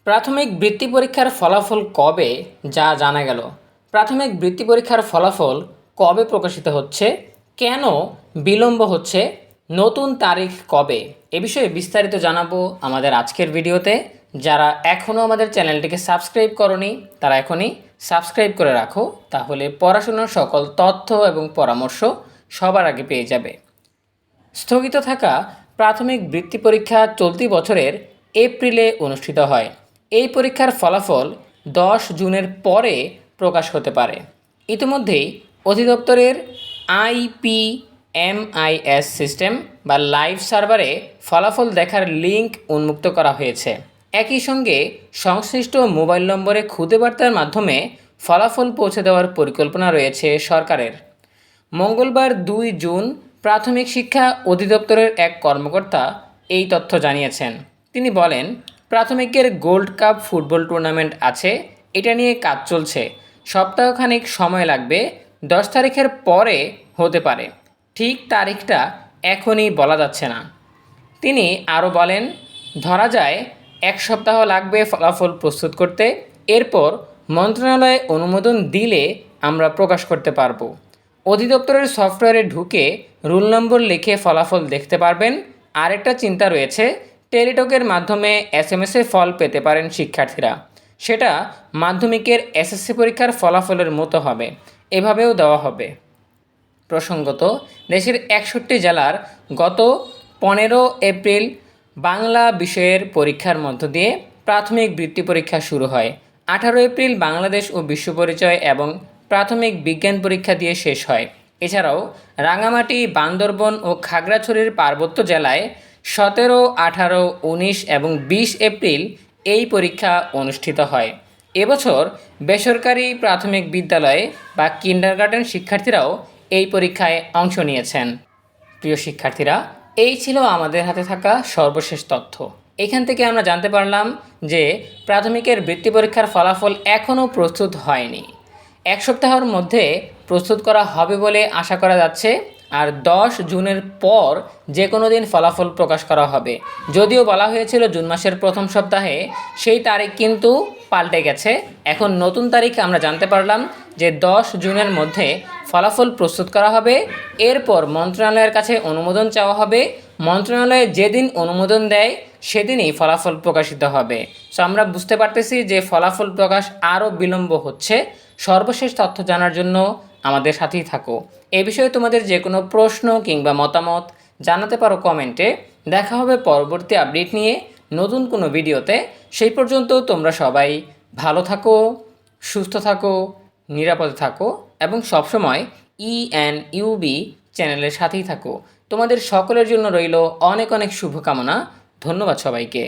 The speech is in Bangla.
প্রাথমিক বৃত্তি পরীক্ষার ফলাফল কবে যা জানা গেল। প্রাথমিক বৃত্তি পরীক্ষার ফলাফল কবে প্রকাশিত হচ্ছে, কেন বিলম্ব হচ্ছে, নতুন তারিখ কবে, এ বিষয়ে বিস্তারিত জানাবো আমাদের আজকের ভিডিওতে। যারা এখনও আমাদের চ্যানেলটিকে সাবস্ক্রাইব করনি তারা এখনই সাবস্ক্রাইব করে রাখো, তাহলে পড়াশোনার সকল তথ্য এবং পরামর্শ সবার আগে পেয়ে যাবে। স্থগিত থাকা প্রাথমিক বৃত্তি পরীক্ষা চলতি বছরের এপ্রিলে অনুষ্ঠিত হয়। এই পরীক্ষার ফলাফল 10 জুনের পরে প্রকাশ হতে পারে। ইতিমধ্যেই অধিদপ্তরের IPMIS সিস্টেম বা লাইভ সার্ভারে ফলাফল দেখার লিঙ্ক উন্মুক্ত করা হয়েছে। একই সঙ্গে সংশ্লিষ্ট মোবাইল নম্বরে খুদে বার্তার মাধ্যমে ফলাফল পৌঁছে দেওয়ার পরিকল্পনা রয়েছে সরকারের। মঙ্গলবার 2 জুন প্রাথমিক শিক্ষা অধিদপ্তরের এক কর্মকর্তা এই তথ্য জানিয়েছেন। তিনি বলেন, প্রাথমিকের গোল্ড কাপ ফুটবল টুর্নামেন্ট আছে, এটা নিয়ে কাজ চলছে। সপ্তাহখানেক সময় লাগবে, 10 তারিখের পরে হতে পারে। ঠিক তারিখটা এখনই বলা যাচ্ছে না। তিনি আরও বলেন, ধরা যায় 1 সপ্তাহ লাগবে ফলাফল প্রস্তুত করতে, এরপর মন্ত্রণালয়ে অনুমোদন দিলে আমরা প্রকাশ করতে পারবো। অধিদপ্তরের সফটওয়্যারে ঢুকে রোল নম্বর লিখে ফলাফল দেখতে পারবেন। আরেকটা চিন্তা রয়েছে, টেলিটকের মাধ্যমে SMS-এ ফল পেতে পারেন শিক্ষার্থীরা। সেটা মাধ্যমিকের SSC পরীক্ষার ফলাফলের মতো হবে, এভাবেও দেওয়া হবে। প্রসঙ্গত, দেশের 61 জেলার গত 15 এপ্রিল বাংলা বিষয়ের পরীক্ষার মধ্য দিয়ে প্রাথমিক বৃত্তি পরীক্ষা শুরু হয়। 18 এপ্রিল বাংলাদেশ ও বিশ্ব পরিচয় এবং প্রাথমিক বিজ্ঞান পরীক্ষা দিয়ে শেষ হয়। এছাড়াও রাঙামাটি, বান্দরবন ও খাগড়াছড়ির পার্বত্য জেলায় 17, 18, 19 এবং 20 এপ্রিল এই পরীক্ষা অনুষ্ঠিত হয়। এবছর বেসরকারি প্রাথমিক বিদ্যালয়ে বা কিন্ডারগার্টেন শিক্ষার্থীরাও এই পরীক্ষায় অংশ নিয়েছেন। প্রিয় শিক্ষার্থীরা, এই ছিল আমাদের হাতে থাকা সর্বশেষ তথ্য। এখান থেকে আমরা জানতে পারলাম যে প্রাথমিকের বৃত্তি পরীক্ষার ফলাফল এখনও প্রস্তুত হয়নি। 1 সপ্তাহের মধ্যে প্রস্তুত করা হবে বলে আশা করা যাচ্ছে। আর 10 জুনের পর যে কোনো দিন ফলাফল প্রকাশ করা হবে। যদিও বলা হয়েছিল জুন মাসের প্রথম সপ্তাহে, সেই তারিখ কিন্তু পাল্টে গেছে। এখন নতুন তারিখ আমরা জানতে পারলাম যে 10 জুনের মধ্যে ফলাফল প্রস্তুত করা হবে। এরপর মন্ত্রণালয়ের কাছে অনুমোদন চাওয়া হবে। মন্ত্রণালয়ে যেদিন অনুমোদন দেয় সেদিনই ফলাফল প্রকাশিত হবে। সো আমরা বুঝতে পারতেছি যে ফলাফল প্রকাশ আরও বিলম্ব হচ্ছে। সর্বশেষ তথ্য জানার জন্য আমাদের সাথেই থাকো। এ বিষয়ে তোমাদের যে কোনো প্রশ্ন কিংবা মতামত জানাতে পারো কমেন্টে। দেখা হবে পরবর্তী আপডেট নিয়ে নতুন কোনো ভিডিওতে। সেই পর্যন্ত তোমরা সবাই ভালো থাকো, সুস্থ থাকো, নিরাপদে থাকো এবং সবসময় ENUB চ্যানেলের সাথেই থাকো। তোমাদের সকলের জন্য রইল অনেক অনেক শুভকামনা। ধন্যবাদ সবাইকে।